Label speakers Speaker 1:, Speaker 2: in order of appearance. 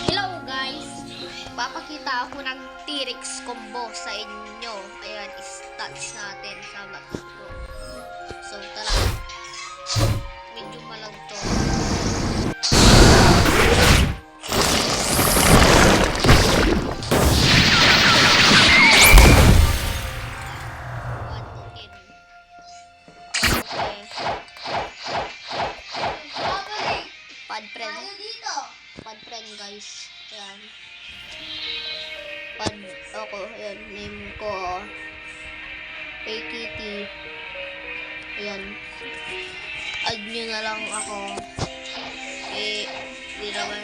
Speaker 1: Hello guys! Papakita ako ng T-Rex combo sa inyo. Ayan, stats natin sa max ko. So, tara. Medyo malag to. Pad friend guys. Ayan. Ayan, name ko AKT. Ayan. Add nyo na lang ako. Di naman